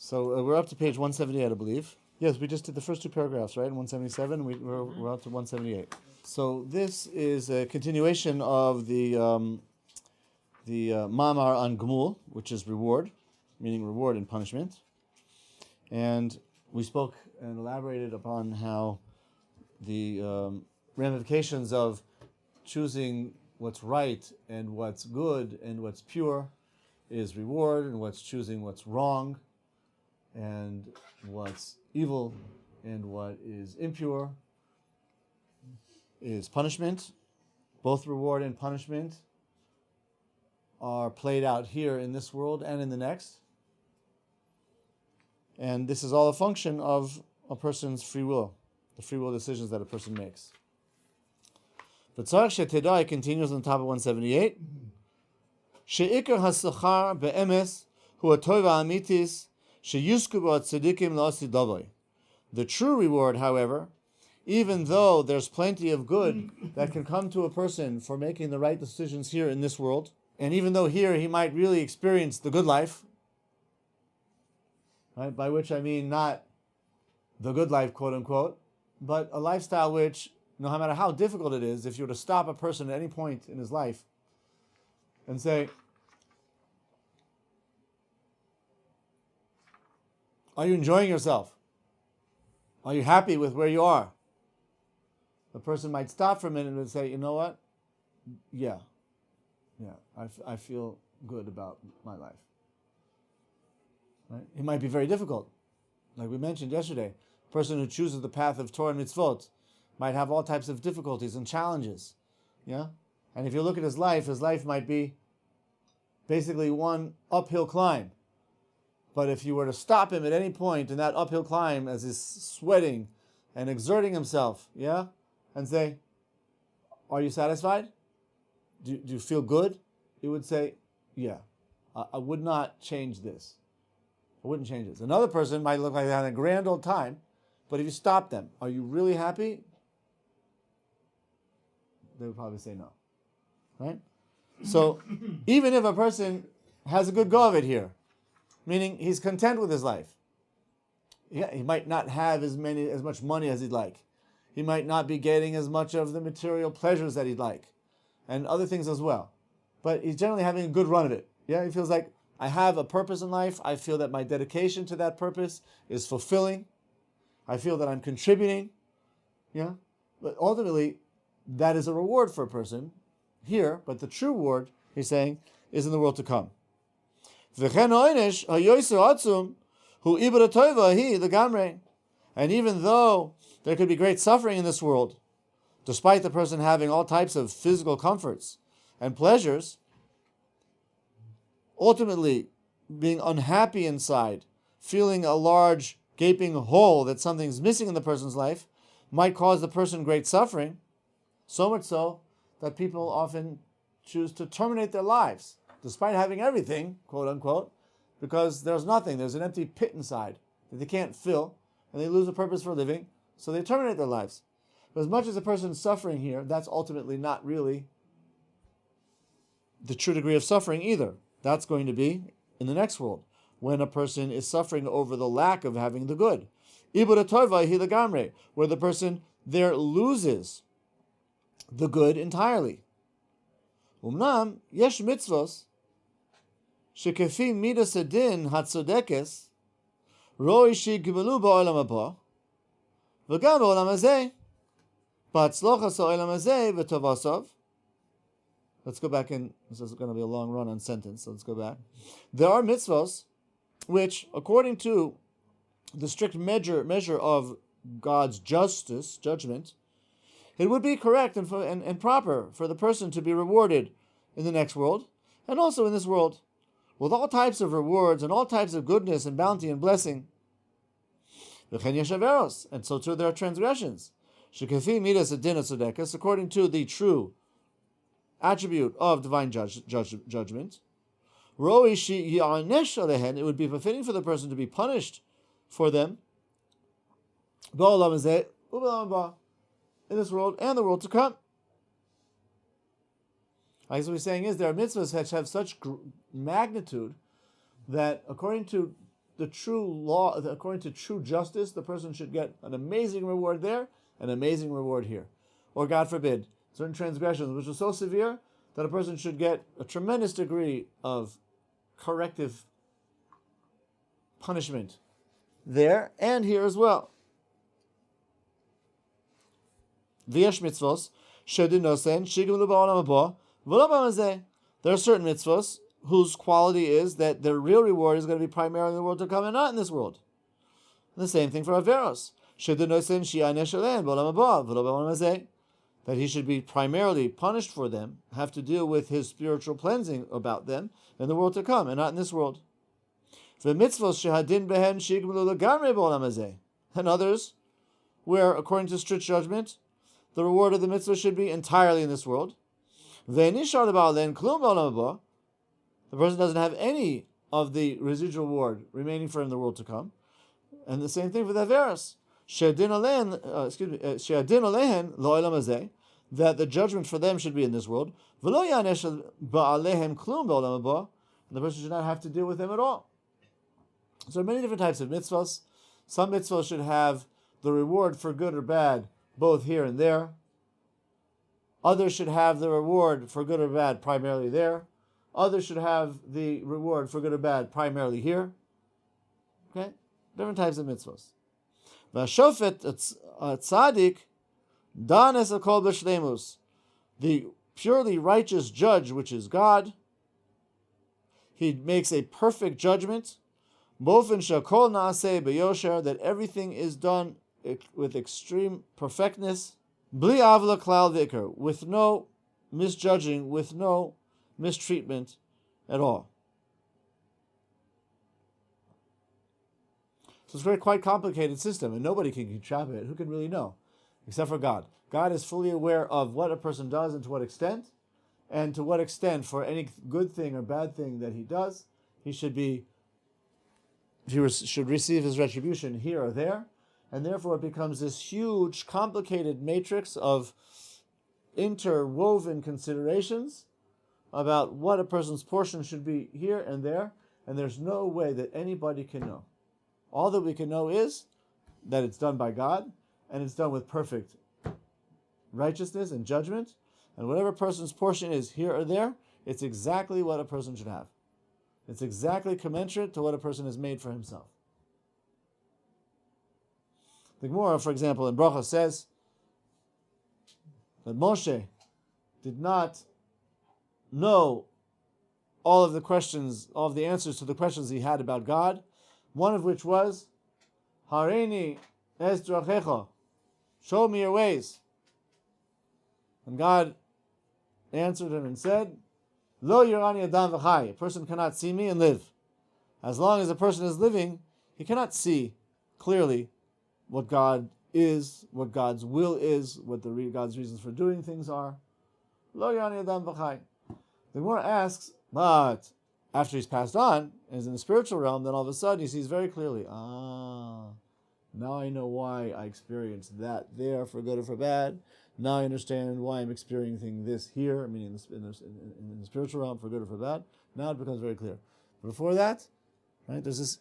So we're up to page 178, I believe. Yes, we just did the first two paragraphs, right? 177, we're up to 178. So this is a continuation of the Mamar on Gmul, which is reward, meaning reward and punishment. And we spoke and elaborated upon how the ramifications of choosing what's right and what's good and what's pure is reward, and what's choosing what's wrong and what's evil and what is impure is punishment. Both reward and punishment are played out here in this world and in the next. And this is all a function of a person's free will, the free will decisions that a person makes. But Tzarech Shetedai continues on top of 178. She'ikar hasachar be'emes hu atova amitis sheyusku bo tzadikim la'asi davai. The true reward, however, even though there's plenty of good that can come to a person for making the right decisions here in this world, and even though here he might really experience the good life, right, by which I mean not the good life, quote unquote, but a lifestyle which, no matter how difficult it is, if you were to stop a person at any point in his life and say, are you enjoying yourself? Are you happy with where you are? The person might stop for a minute and say, you know what? Yeah, I feel good about my life. Right? It might be very difficult. Like we mentioned yesterday, a person who chooses the path of Torah and mitzvot might have all types of difficulties and challenges. Yeah? And if you look at his life might be basically one uphill climb. But if you were to stop him at any point in that uphill climb as he's sweating and exerting himself, yeah, and say, are you satisfied? Do you feel good? He would say, yeah, I would not change this. I wouldn't change this. Another person might look like they had a grand old time, but if you stop them, are you really happy? They would probably say no. Right? So even if a person has a good go of it here, meaning he's content with his life, yeah, he might not have as much money as he'd like. He might not be getting as much of the material pleasures that he'd like, and other things as well. But he's generally having a good run of it. Yeah, he feels like, I have a purpose in life. I feel that my dedication to that purpose is fulfilling. I feel that I'm contributing. Yeah, but ultimately, that is a reward for a person here. But the true reward, he's saying, is in the world to come. And even though there could be great suffering in this world, despite the person having all types of physical comforts and pleasures, ultimately being unhappy inside, feeling a large gaping hole that something's missing in the person's life, might cause the person great suffering, so much so that people often choose to terminate their lives, despite having everything, quote unquote, because there's nothing, there's an empty pit inside that they can't fill, and they lose a purpose for living, so they terminate their lives. But as much as a person's suffering here, that's ultimately not really the true degree of suffering either. That's going to be in the next world, when a person is suffering over the lack of having the good. Where the person there loses the good entirely. Umnam yesh mitzvos shekefi midas adin hatzodekes roi shigimelu ba'olam haba v'gam ba'olam hazeh ba'atzlochas ha'olam hazeh v'tovasav. Let's go back in. This is going to be a long run-on sentence, so let's go back. There are mitzvos which, according to the strict measure of God's judgment, it would be correct and proper for the person to be rewarded in the next world, and also in this world, with all types of rewards and all types of goodness and bounty and blessing. And so too there are transgressions. According to the true attribute of divine judgment, it would be befitting for the person to be punished for them in this world and the world to come. I guess what he's saying is there are mitzvahs that have such magnitude that, according to the true law, according to true justice, the person should get an amazing reward there, an amazing reward here. Or God forbid, certain transgressions which are so severe that a person should get a tremendous degree of corrective punishment there and here as well. V'yesh mitzvos shedin nosen shigimlu ba'olam haba v'lo b'mazeh. There are certain mitzvos whose quality is that their real reward is going to be primarily in the world to come and not in this world. And the same thing for averos. Shedin nosen shi'aneh shalen ba'olam haba v'lo ba'olam hazeh. That he should be primarily punished for them, have to deal with his spiritual cleansing about them in the world to come, and not in this world. And others, where, according to strict judgment, the reward of the mitzvah should be entirely in this world. The person doesn't have any of the residual reward remaining for him in the world to come. And the same thing for the Averos. That the judgment for them should be in this world. And the person should not have to deal with them at all. So there are many different types of mitzvahs. Some mitzvahs should have the reward for good or bad, both here and there. Others should have the reward for good or bad primarily there. Others should have the reward for good or bad primarily here. Okay? Different types of mitzvahs. V'ashofet tzaddik danes akol b'shleimus. The purely righteous judge, which is God, he makes a perfect judgment. Bofen shakol naaseh b'yosher, that everything is done with extreme perfectness. Bli avla klal v'ikar, with no misjudging, with no mistreatment at all. So it's a quite complicated system, and nobody can keep track of it. Who can really know? Except for God. God is fully aware of what a person does and to what extent, and to what extent for any good thing or bad thing that he does, he should receive his retribution here or there, and therefore it becomes this huge, complicated matrix of interwoven considerations about what a person's portion should be here and there, and there's no way that anybody can know. All that we can know is that it's done by God, and it's done with perfect righteousness and judgment, and whatever person's portion is here or there, it's exactly what a person should have. It's exactly commensurate to what a person has made for himself. The Gemara, for example, in Bracha says that Moshe did not know all of the questions, all of the answers to the questions he had about God, one of which was, Hareini es drachecha, show me your ways. And God answered him and said, Lo yirani adam v'chai, a person cannot see me and live. As long as a person is living, he cannot see clearly what God is, what God's will is, what God's reasons for doing things are. Lo yirani adam v'chai. The Gemara asks, but after he's passed on, and is in the spiritual realm, then all of a sudden he sees very clearly, now I know why I experienced that there for good or for bad. Now I understand why I'm experiencing this here, meaning in the spiritual realm for good or for bad. Now it becomes very clear. But before that, right, there's this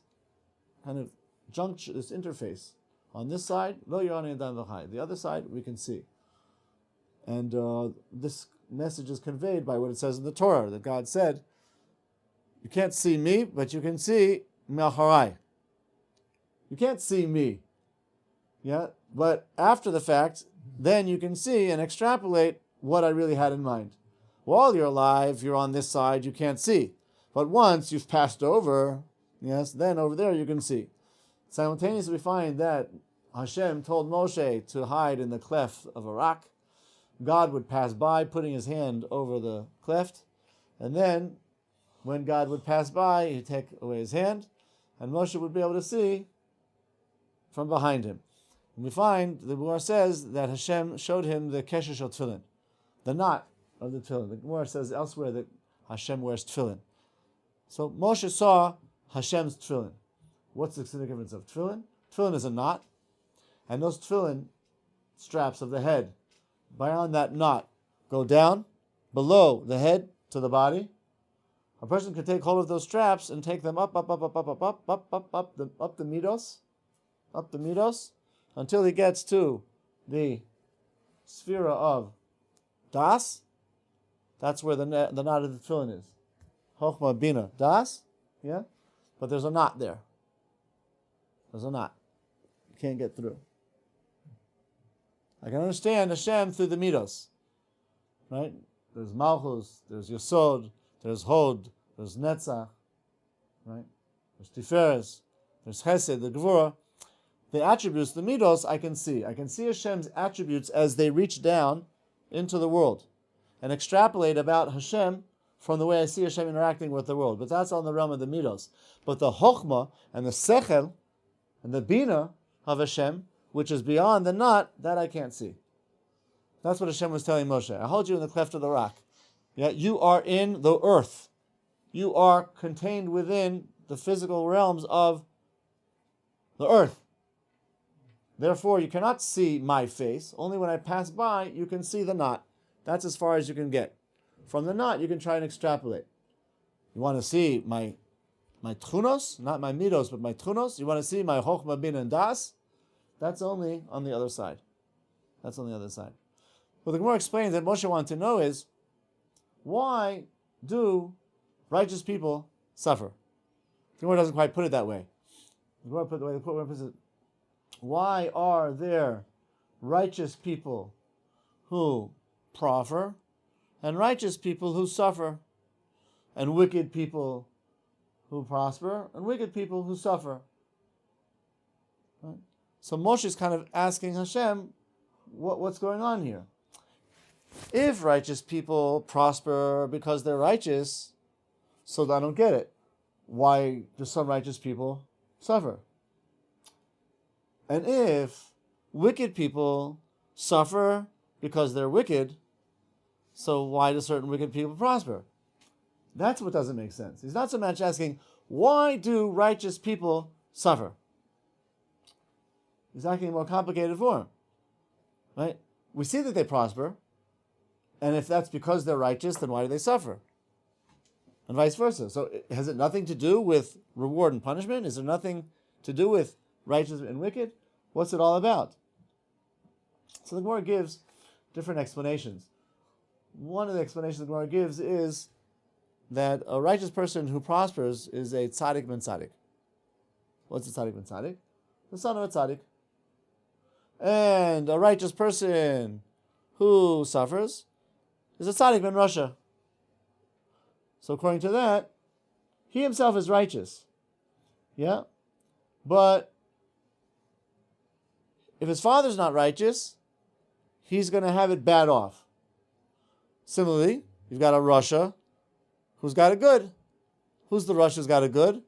kind of junction, this interface. On this side, lo yirani adam v'chai. The other side, we can see. And this message is conveyed by what it says in the Torah, that God said, you can't see me, but you can see Me'acharai. You can't see me. Yeah, but after the fact, then you can see and extrapolate what I really had in mind. While you're alive, you're on this side, you can't see. But once you've passed over, yes, then over there you can see. Simultaneously, we find that Hashem told Moshe to hide in the cleft of a rock. God would pass by, putting his hand over the cleft, and then when God would pass by, he'd take away his hand, and Moshe would be able to see from behind him. And we find, the Gemara says, that Hashem showed him the keshesh of tefillin, the knot of the tefillin. The Gemara says elsewhere that Hashem wears tefillin. So Moshe saw Hashem's tefillin. What's the significance of tefillin? Tefillin is a knot, and those tefillin straps of the head, beyond that knot, go down below the head to the body, A person could take hold of those straps and take them up the midos, until he gets to the sphere of das. That's where the knot of the tefillin is. Chochma, Bina, das. Yeah? But there's a knot there. There's a knot. You can't get through. I can understand Hashem through the midos. Right? There's Malchus, there's Yesod, there's Hod, there's Netzach. Right? There's Tiferes, there's Chesed, the Gevurah. The attributes, the midos, I can see. I can see Hashem's attributes as they reach down into the world and extrapolate about Hashem from the way I see Hashem interacting with the world. But that's on the realm of the midos. But the Chochmah and the Sechel and the Bina of Hashem, which is beyond the knot, that I can't see. That's what Hashem was telling Moshe. I hold you in the cleft of the rock. Yeah, you are in the earth. You are contained within the physical realms of the earth. Therefore, you cannot see my face. Only when I pass by, you can see the knot. That's as far as you can get. From the knot, you can try and extrapolate. You want to see my tchunos, not my midos, but my tchunos. You want to see my chochmah, bin, and das. That's only on the other side. That's on the other side. What the Gemara explains that Moshe wanted to know is, why do righteous people suffer? The Gemara doesn't quite put it that way. The Gemara put it the way the Gemara puts it. Why are there righteous people who proffer, and righteous people who suffer, and wicked people who prosper, and wicked people who suffer? Right? So Moshe is kind of asking Hashem, what's going on here? If righteous people prosper because they're righteous, so I don't get it. Why do some righteous people suffer? And if wicked people suffer because they're wicked, so why do certain wicked people prosper? That's what doesn't make sense. He's not so much asking, why do righteous people suffer? He's asking a more complicated form. Right? We see that they prosper, and if that's because they're righteous, then why do they suffer? And vice versa. So has it nothing to do with reward and punishment? Is there nothing to do with righteous and wicked? What's it all about? So the Gemara gives different explanations. One of the explanations the Gemara gives is that a righteous person who prospers is a tzaddik ben tzaddik. What's a tzaddik ben tzaddik? The son of a tzaddik. And a righteous person who suffers is a tzaddik ben rasha. So according to that, he himself is righteous. Yeah? But if his father's not righteous, he's going to have it bad off. Similarly, you've got a rasha who's got it good. Who's the rasha who's got it good?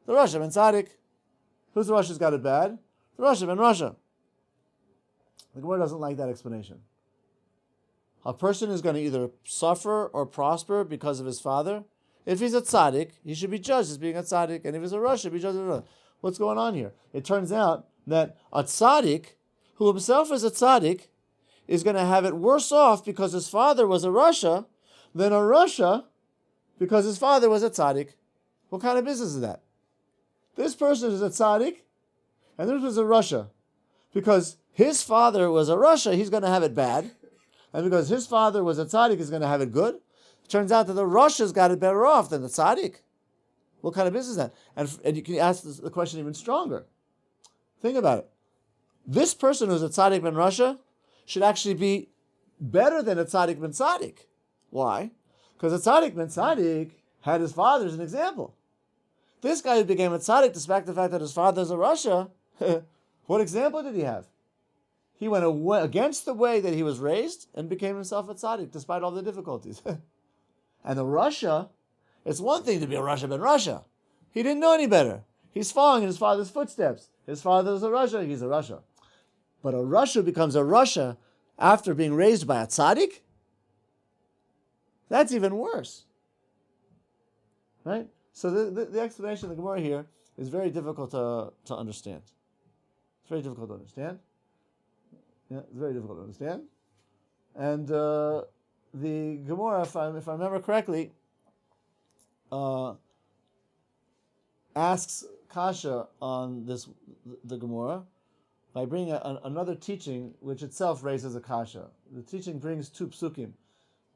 The rasha ben tzaddik. Who's the rasha who's got it bad? The rasha ben rasha. The Gemara doesn't like that explanation. A person is going to either suffer or prosper because of his father. If he's a tzaddik, he should be judged as being a tzaddik, and if he's a rasha, he should be judged as a rasha. What's going on here? It turns out that a tzaddik, who himself is a tzaddik, is going to have it worse off because his father was a rasha than a rasha because his father was a tzaddik. What kind of business is that? This person is a tzaddik, and this was a rasha. Because his father was a rasha, he's going to have it bad. And because his father was a tzaddik, he's going to have it good. It turns out that the rasha's got it better off than the tzaddik. What kind of business is that? And you can ask the question even stronger. Think about it. This person who's a tzaddik ben rasha should actually be better than a tzaddik ben tzaddik. Why? Because a tzaddik ben tzaddik had his father as an example. This guy who became a tzaddik, despite the fact that his father is a rasha, what example did he have? He went against the way that he was raised and became himself a tzaddik, despite all the difficulties. And the rasha, it's one thing to be a rasha ben rasha. He didn't know any better. He's following in his father's footsteps. His father is a rasha, he's a rasha. But a rasha becomes a rasha after being raised by a tzaddik? That's even worse. Right? So the explanation of the Gemara here is very difficult to understand. It's very difficult to understand. Yeah, it's very difficult to understand. And the Gemara, if I remember correctly, asks kasha on the Gemara by bringing another teaching which itself raises a kasha. The teaching brings two psukim.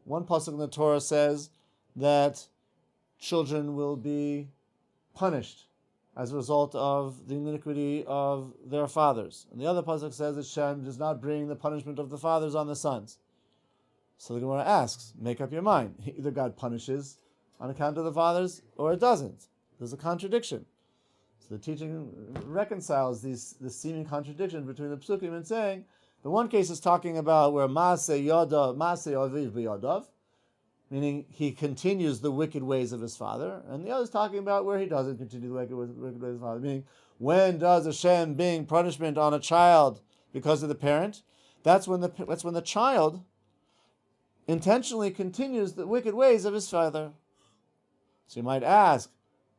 One pasuk in the Torah says that children will be punished as a result of the iniquity of their fathers. And the other pasuk says that Shem does not bring the punishment of the fathers on the sons. So the Gemara asks, make up your mind. Either God punishes on account of the fathers or it doesn't. There's a contradiction. So the teaching reconciles this seeming contradiction between the psukim and saying, the one case is talking about where Maaseh Aviv b'Yadav, meaning he continues the wicked ways of his father, and the other is talking about where he doesn't continue the wicked ways of his father, meaning when does Hashem bring punishment on a child because of the parent? That's when the child intentionally continues the wicked ways of his father. So you might ask,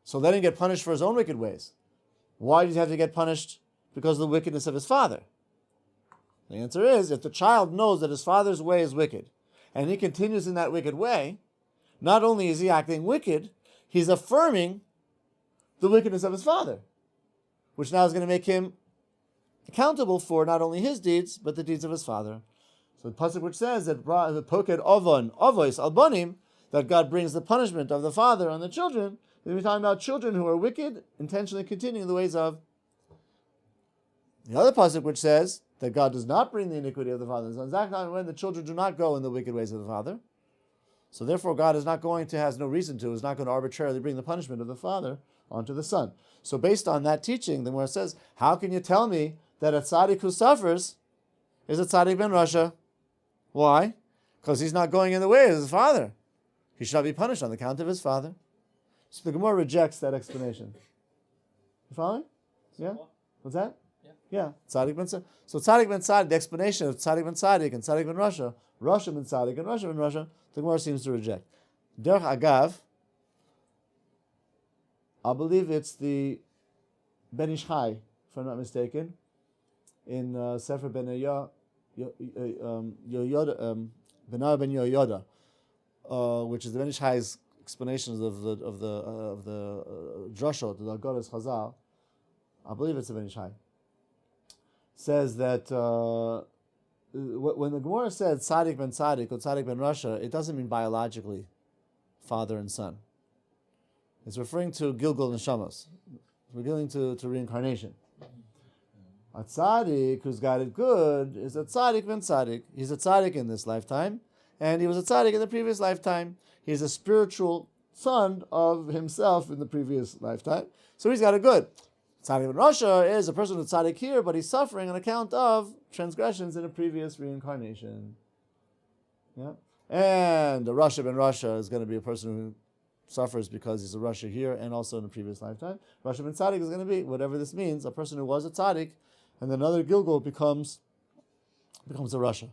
so let him get punished for his own wicked ways. Why does he have to get punished because of the wickedness of his father? The answer is, if the child knows that his father's way is wicked, and he continues in that wicked way, not only is he acting wicked, he's affirming the wickedness of his father, which now is going to make him accountable for not only his deeds, but the deeds of his father. So the pasuk which says that the poked avon avois albanim, that God brings the punishment of the father on the children, we're talking about children who are wicked, intentionally continuing the ways of. The other pasuk which says that God does not bring the iniquity of the father and the son, when the children do not go in the wicked ways of the father. So therefore God is not going to, is not going to arbitrarily bring the punishment of the father onto the son. So based on that teaching, the Gemara says, how can you tell me that a tzaddik who suffers is a tzaddik ben Rasha? Why? Because he's not going in the way of his father. He should not be punished on the account of his father. So the Gemara rejects that explanation. You following? Yeah? What's that? Yeah. Tzaddik ben Tzaddik. So Tzaddik ben Tzaddik, the explanation of Tzaddik ben Tzaddik and Tzaddik ben Rasha, Rasha ben Tzaddik and Rasha ben Rasha, the Gemara seems to reject. Derech Agav, I believe it's the Ben Ish Chai, if I'm not mistaken, in Sefer Ben Yoyoda, Benar ben Yoyoda, which is the Ben Ish Chai's explanations of the drashot, the Agoras Chazal. I believe it's the Ben Ish Chai. Says that when the Gemara said tzaddik ben tzaddik or tzaddik ben Rasha, it doesn't mean biologically father and son. It's referring to Gilgul Neshamos. We're dealing to reincarnation. A tzaddik who's got it good is a tzaddik ben tzaddik. He's a tzaddik in this lifetime, and he was a tzaddik in the previous lifetime. He's a spiritual son of himself in the previous lifetime. So he's got it good. Tzaddik ben Rasha is a person who's tzaddik here, but he's suffering on account of transgressions in a previous reincarnation. Yeah, and the Rasha ben Rasha is going to be a person who suffers because he's a Rasha here and also in the previous lifetime. Rasha ben tzaddik is going to be, whatever this means, a person who was a tzaddik, and then another Gilgul becomes a Rasha.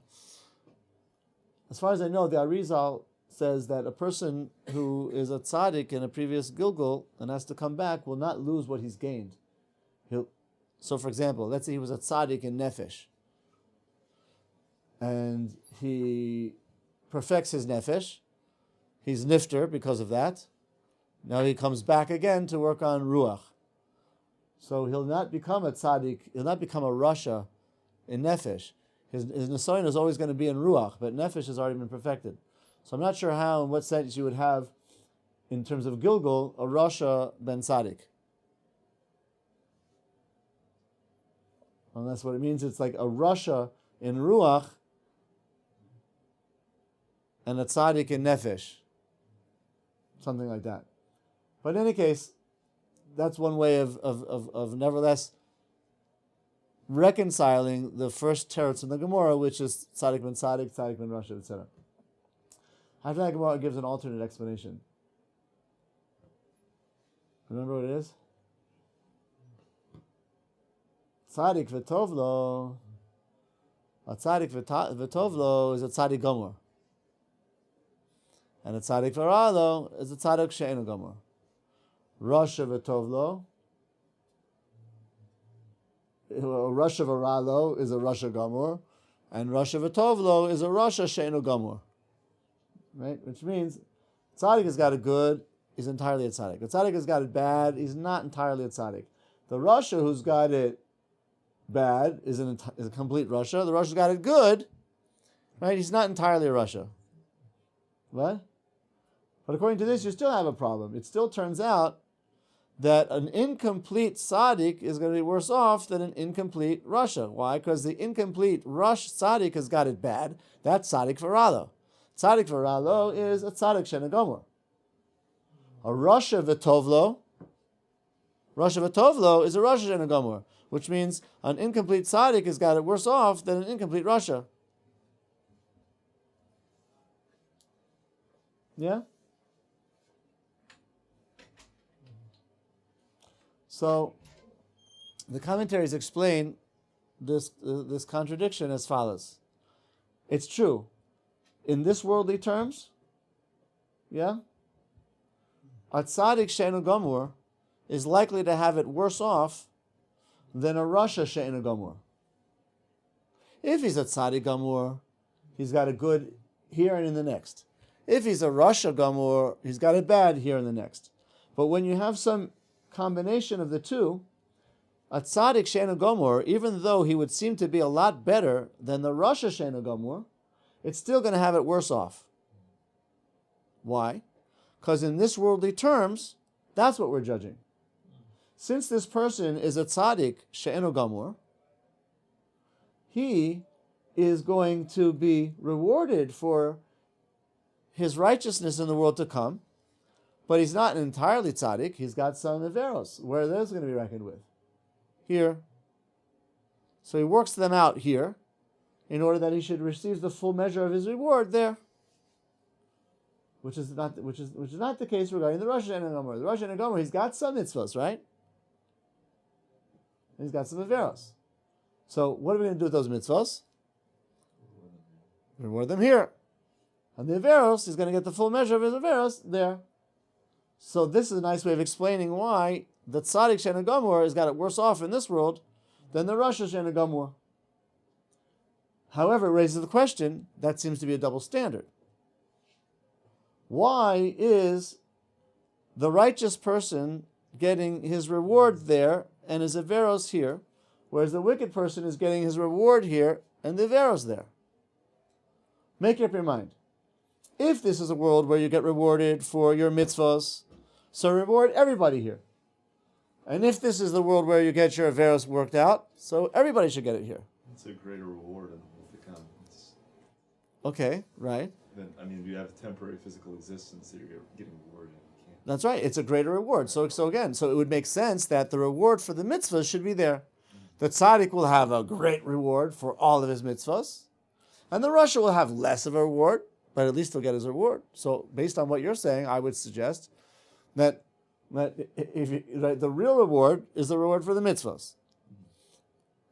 As far as I know, the Arizal says that a person who is a tzaddik in a previous Gilgul and has to come back will not lose what he's gained. So, for example, let's say he was a tzaddik in nefesh, and he perfects his nefesh. He's nifter because of that. Now he comes back again to work on ruach. So he'll not become a tzaddik. He'll not become a rasha in nefesh. His nisayon is always going to be in ruach, but nefesh has already been perfected. So I'm not sure how, in what sense you would have, in terms of Gilgul, a rasha ben tzaddik. And that's what it means. It's like a rasha in ruach and a tzaddik in nefesh. Something like that. But in any case, that's one way of nevertheless reconciling the first teretz in the Gemara, which is tzaddik ben rasha, etc. After that, Gemara gives an alternate explanation. Remember what it is? Tzaddik v'tovlo, a tzaddik v'tovlo is a tzaddik gomer. And a tzaddik v'ralo is a tzaddik she'enu gomer. Rasha v'tovlo, Rasha v'ralo is a Rasha gomer, and Rasha v'tovlo is a Rasha she'enu gomer. Right? Which means tzaddik has got it good, he's entirely a tzaddik. The tzaddik has got it bad, he's not entirely a tzaddik. The Rasha who's got it bad is a complete Rasha. The Rasha's got it good, right? He's not entirely a Rasha. What? But according to this, you still have a problem. It still turns out that an incomplete tzaddik is going to be worse off than an incomplete Rasha. Why? Because the incomplete Rush tzaddik has got it bad. That's tzaddik v'ralo. Tzaddik v'ralo is a tzaddik shenagomer. A Rasha v'tovlo is a Rasha shenagomer, which means an incomplete tzaddik has got it worse off than an incomplete Rasha. Yeah? So, the commentaries explain this contradiction as follows. It's true. In this worldly terms, yeah, a tzaddik she'enu gomur is likely to have it worse off than a Rasha she'enu gomur. If he's a tzaddik gomur, he's got a good here and in the next. If he's a Rasha gomur, he's got it bad here and the next. But when you have some combination of the two, a tzaddik she'enu gomur, even though he would seem to be a lot better than the Rasha she'enu gomur, it's still going to have it worse off. Why? Because in this worldly terms, that's what we're judging. Since this person is a tzaddik she'enu gomur, he is going to be rewarded for his righteousness in the world to come, but he's not an entirely tzaddik. He's got some averos. Where are those going to be reckoned with? Here. So he works them out here in order that he should receive the full measure of his reward there. Which is not the case regarding the Rosh Hashanah Gomer. The Rosh Hashanah Gomer, he's got some mitzvahs, right? And he's got some averos. So what are we going to do with those mitzvahs? Reward them here. And the averos, he's going to get the full measure of his averos there. So this is a nice way of explaining why the tzaddik she'enu gomur has got it worse off in this world than the Rosh Hashanah Gomer. However, it raises the question, that seems to be a double standard. Why is the righteous person getting his reward there and his averos here, whereas the wicked person is getting his reward here and the averos there? Make up your mind. If this is a world where you get rewarded for your mitzvahs, so reward everybody here. And if this is the world where you get your averos worked out, so everybody should get it here. It's a greater reward in the come. Okay, right. Then, I mean, you have a temporary physical existence that you're getting rewarded. That's right. It's a greater reward. So it would make sense that the reward for the mitzvahs should be there. The tzaddik will have a great reward for all of his mitzvahs, and the Rasha will have less of a reward, but at least he'll get his reward. So based on what you're saying, I would suggest that the real reward is the reward for the mitzvahs,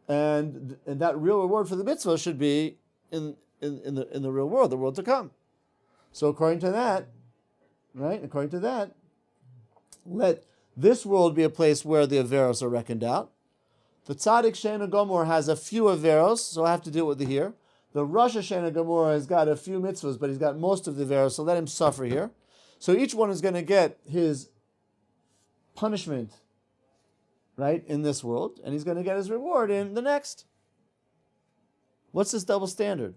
and that real reward for the mitzvahs should be in the real world, the world to come. So according to that, right? According to that, let this world be a place where the averos are reckoned out. The tzaddik she'enu gomor has a few averos, so I have to deal with it here. The Rosh Hashanah Gomer has got a few mitzvahs, but he's got most of the averos, so let him suffer here. So each one is going to get his punishment, right, in this world, and he's going to get his reward in the next. What's this double standard?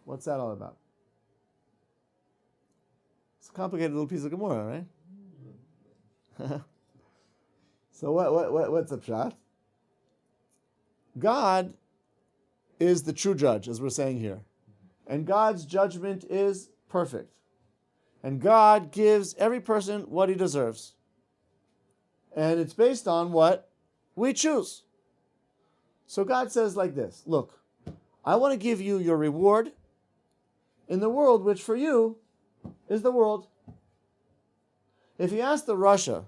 What's that all about? It's a complicated little piece of Gemara, right? So what's the pshat? God is the true judge, as we're saying here. And God's judgment is perfect. And God gives every person what he deserves. And it's based on what we choose. So God says like this, look, I want to give you your reward in the world which for you is the world. If you ask the Rasha,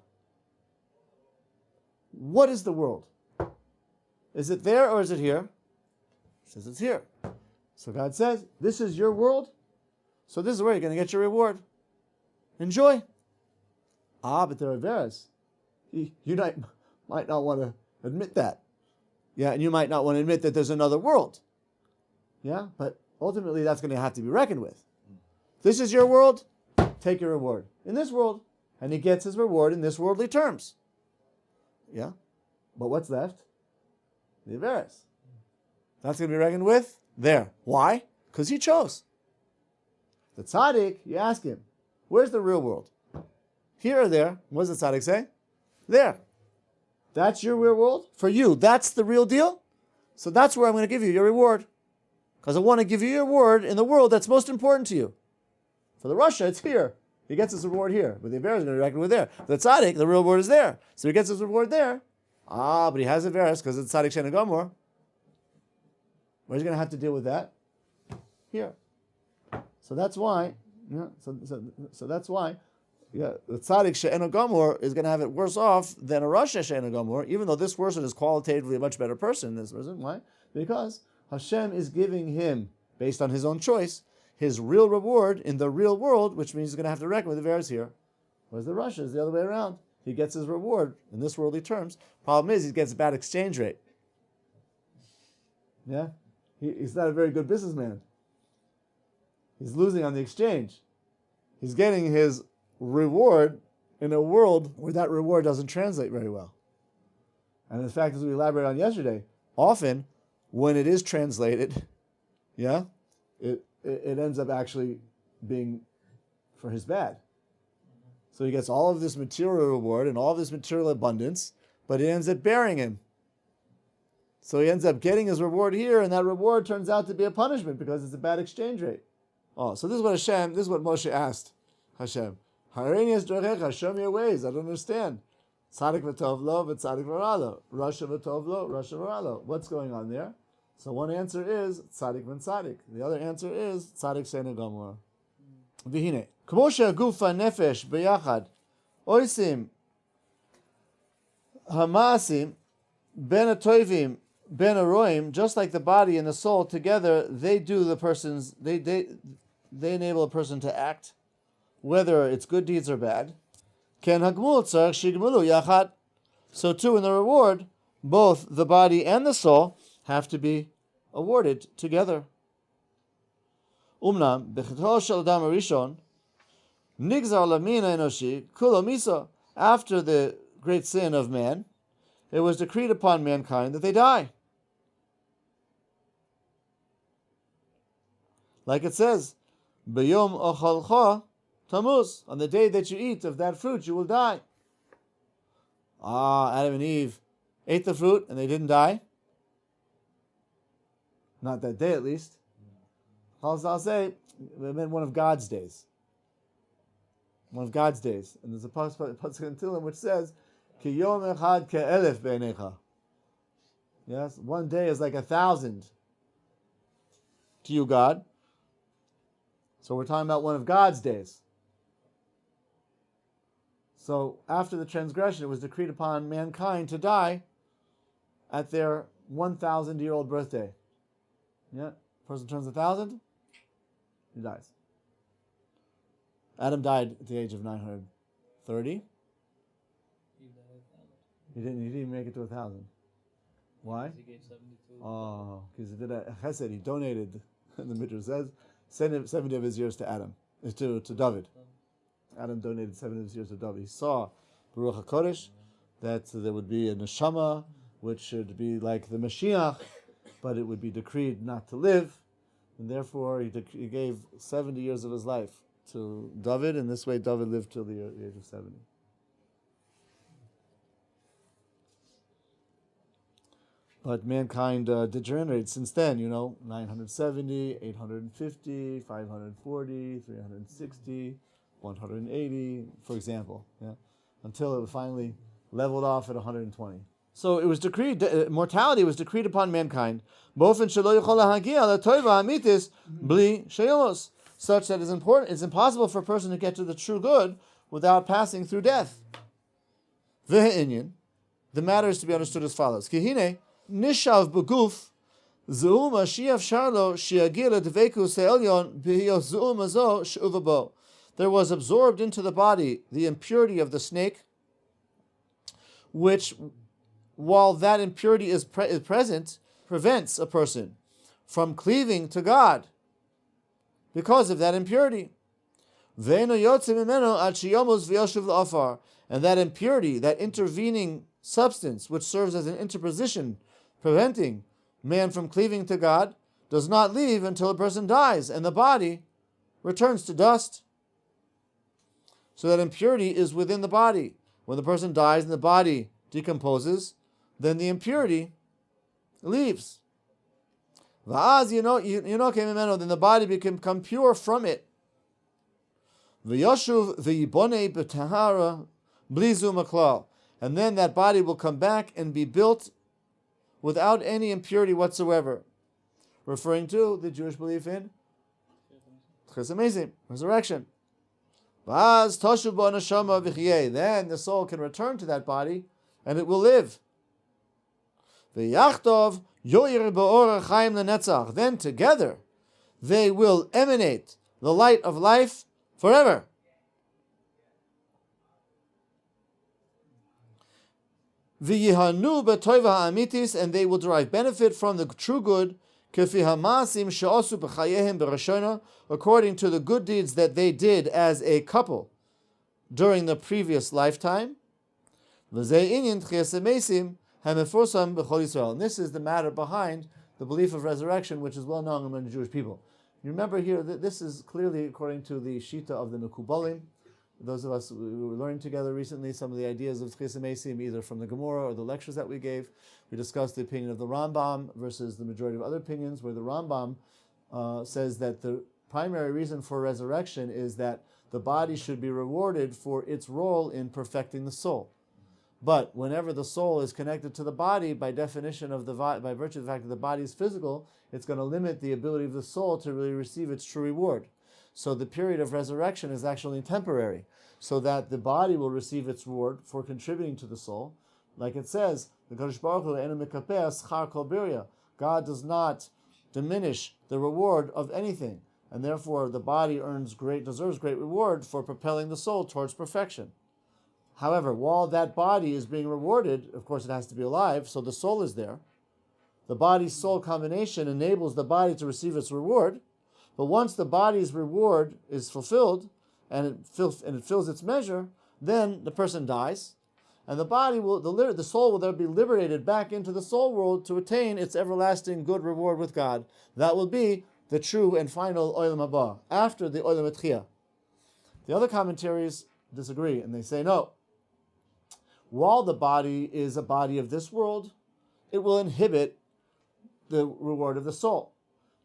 what is the world? Is it there or is it here? He says it's here. So God says, this is your world, so this is where you're going to get your reward. Enjoy. But there are averos. You might not want to admit that. Yeah, and you might not want to admit that there's another world. Yeah, but ultimately that's going to have to be reckoned with. This is your world, take your reward in this world. And he gets his reward in this worldly terms. Yeah? But what's left? The Averis. That's going to be reckoned with there. Why? Because he chose. The tzaddik, you ask him, where's the real world? Here or there? What does the tzaddik say? There. That's your real world? For you, that's the real deal? So that's where I'm going to give you your reward. Because I want to give you your reward in the world that's most important to you. For the Russia, it's here. He gets his reward here. But the Averis is going to be reckoned with there. The tzaddik, the real reward is there. So he gets his reward there. But he has Averis because it's tzaddik she'eino gomor. Where's he going to have to deal with that? Here. So that's why, so that's why, the tzaddik she'eino gomor is going to have it worse off than a rasha she'eino gomor, even though this person is qualitatively a much better person than this person. Why? Because Hashem is giving him, based on his own choice, his real reward in the real world, which means he's going to have to reckon with the Averis here. Whereas the rasha is the other way around. He gets his reward in this worldly terms. Problem is, he gets a bad exchange rate. Yeah? He's not a very good businessman. He's losing on the exchange. He's getting his reward in a world where that reward doesn't translate very well. And in fact, as we elaborated on yesterday, often when it is translated, yeah, it ends up actually being for his bad. So he gets all of this material reward and all of this material abundance, but it ends up bearing him. So he ends up getting his reward here, and that reward turns out to be a punishment because it's a bad exchange rate. Oh, so this is what Moshe asked Hashem. Harenias dorecha, show me your ways. I don't understand. Tzadik v'tov lo, v'tzadik v'ralo. Rasha v'tov lo, rasha v'ralo. What's going on there? So one answer is tzadik v'tzadik. The other answer is tzadik she'eino gomor. V'hine. K'moshe gufa nefesh b'yachad. Oisim hamasim ben atoivim ben aroim, just like the body and the soul together, they do the person's, they enable a person to act, whether it's good deeds or bad. Ken hagmul tzarich shigmulu yachad. So too in the reward, both the body and the soul have to be awarded together. Umnam b'chitho shel adam harishon nigzar lamin enoshi kulo misa. After the great sin of man, it was decreed upon mankind that they die. Like it says, B'yom ochalcha tamuz. On the day that you eat of that fruit, you will die. Adam and Eve ate the fruit and they didn't die. Not that day, at least. I'll say, it meant one of God's days. One of God's days. And there's a pasuk in Tehillim which says, Ki yom echad ke'elef be'enecha. Yes, one day is like 1,000 to you, God. So we're talking about one of God's days. So after the transgression, it was decreed upon mankind to die at their 1,000-year-old birthday. Yeah, person turns 1,000, he dies. Adam died at the age of 930. He didn't even make it to 1,000. Why? He gave 72. Oh, because he did a chesed. He donated, the Midrash says, 70 of his years to Adam, to David. Adam donated 70 of his years to David. He saw Baruch HaKodesh, that there would be a neshama, which should be like the Mashiach, but it would be decreed not to live, and therefore he gave 70 years of his life to David, and this way David lived till the age of 70. But mankind degenerated since then, 970, 850, 540, 360, 180, for example, until it finally leveled off at 120. So it was decreed, mortality was decreed upon mankind, both in shelo yochol lahagia latoiva hamitis bli sheyolos, such that it's impossible for a person to get to the true good without passing through death. V'he'inyan, the matter is to be understood as follows. Kihine, nishav b'guf, zu'um ha'shiav sharlo shi'agir l'dvekus ha'elyon b'hiyos zu'um hazo she'uva bo. There was absorbed into the body the impurity of the snake, which, while that impurity is present, prevents a person from cleaving to God because of that impurity. And that impurity, that intervening substance, which serves as an interposition, preventing man from cleaving to God, does not leave until a person dies, and the body returns to dust. So that impurity is within the body. When the person dies and the body decomposes, then the impurity leaves. Then the body become pure from it. And then that body will come back and be built without any impurity whatsoever. Referring to the Jewish belief in resurrection. Then the soul can return to that body and it will live. Then together they will emanate the light of life forever. And they will derive benefit from the true good, according to the good deeds that they did as a couple during the previous lifetime. And this is the matter behind the belief of resurrection, which is well known among the Jewish people. You remember here that this is clearly according to the Shita of the Mekubalim. Those of us who were learning together recently some of the ideas of Tchias HaMesim, either from the Gemara or the lectures that we gave. We discussed the opinion of the Rambam versus the majority of other opinions, where the Rambam says that the primary reason for resurrection is that the body should be rewarded for its role in perfecting the soul. But whenever the soul is connected to the body, by definition of by virtue of the fact that the body is physical, it's going to limit the ability of the soul to really receive its true reward. So the period of resurrection is actually temporary, so that the body will receive its reward for contributing to the soul. Like it says, the Kadosh Baruch Hu enu mekapeh schar kol birya. God does not diminish the reward of anything, and therefore the body deserves great reward for propelling the soul towards perfection. However, while that body is being rewarded, of course it has to be alive, so the soul is there. The body-soul combination enables the body to receive its reward, but once the body's reward is fulfilled, and it fills its measure, then the person dies, and the soul will then be liberated back into the soul world to attain its everlasting good reward with God. That will be the true and final Olam Haba, after the Olam Etchia. The other commentaries disagree, and they say no. While the body is a body of this world, it will inhibit the reward of the soul.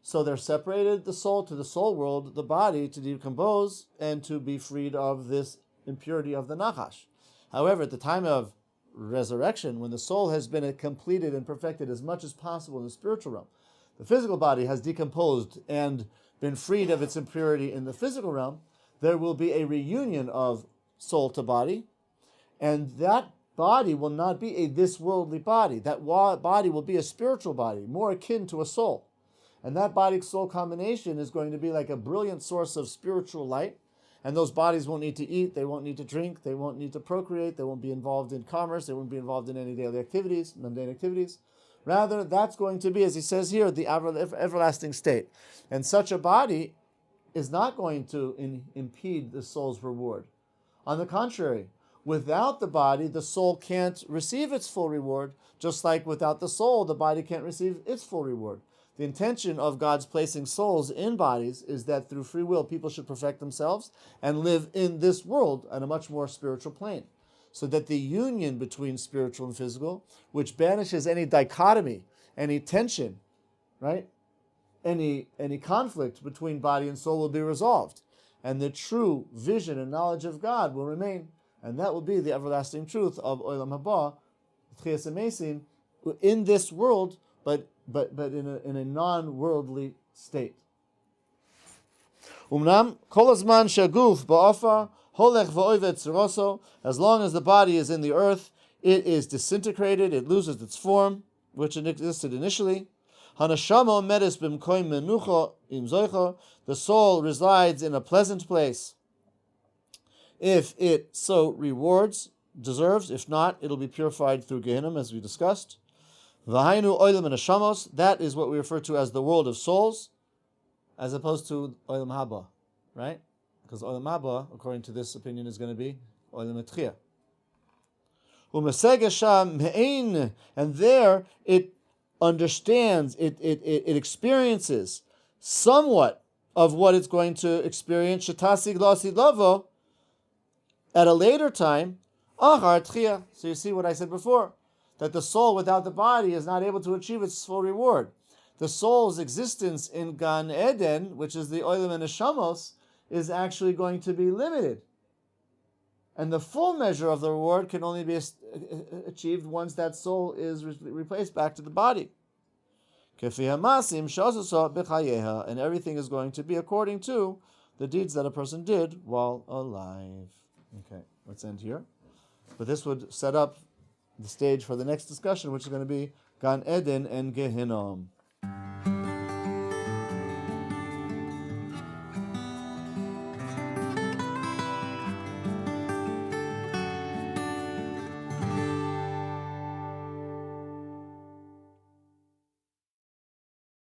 So they're separated the soul to the soul world, the body to decompose and to be freed of this impurity of the nachash. However, at the time of resurrection, when the soul has been completed and perfected as much as possible in the spiritual realm, the physical body has decomposed and been freed of its impurity in the physical realm, there will be a reunion of soul to body, and that body will not be a this-worldly body. That body will be a spiritual body, more akin to a soul. And that body-soul combination is going to be like a brilliant source of spiritual light. And those bodies won't need to eat, they won't need to drink, they won't need to procreate, they won't be involved in commerce, they won't be involved in any daily activities, mundane activities. Rather, that's going to be, as he says here, the everlasting state. And such a body is not going to impede the soul's reward. On the contrary, without the body, the soul can't receive its full reward, just like without the soul, the body can't receive its full reward. The intention of God's placing souls in bodies is that through free will, people should perfect themselves and live in this world on a much more spiritual plane. So that the union between spiritual and physical, which banishes any dichotomy, any tension, right? Any conflict between body and soul will be resolved. And the true vision and knowledge of God will remain. And that will be the everlasting truth of Olam Haba, Tchias HaMesim, in this world, but in a non-worldly state. Umnam kol hazman shaguf ba'afar holech va'oivet tziroso. As long as the body is in the earth, it is disintegrated, it loses its form, which it existed initially. Hanashama omedes b'mkoim menucha im zoicha. The soul resides in a pleasant place, if it so deserves. If not, it'll be purified through Gehinnom, as we discussed. V'hainu oilam neshamos. That is what we refer to as the world of souls, as opposed to oilam haba, right? Because Olam Haba, according to this opinion, is going to be Olam Etchia. And there it understands, it experiences somewhat of what it's going to experience Shetasig Lasid Lavo at a later time. So you see what I said before, that the soul without the body is not able to achieve its full reward. The soul's existence in Gan Eden, which is the Olam and Neshamos, is actually going to be limited. And the full measure of the reward can only be achieved once that soul is replaced back to the body. And everything is going to be according to the deeds that a person did while alive. Okay, let's end here. But this would set up the stage for the next discussion, which is going to be Gan Eden and Gehinnom.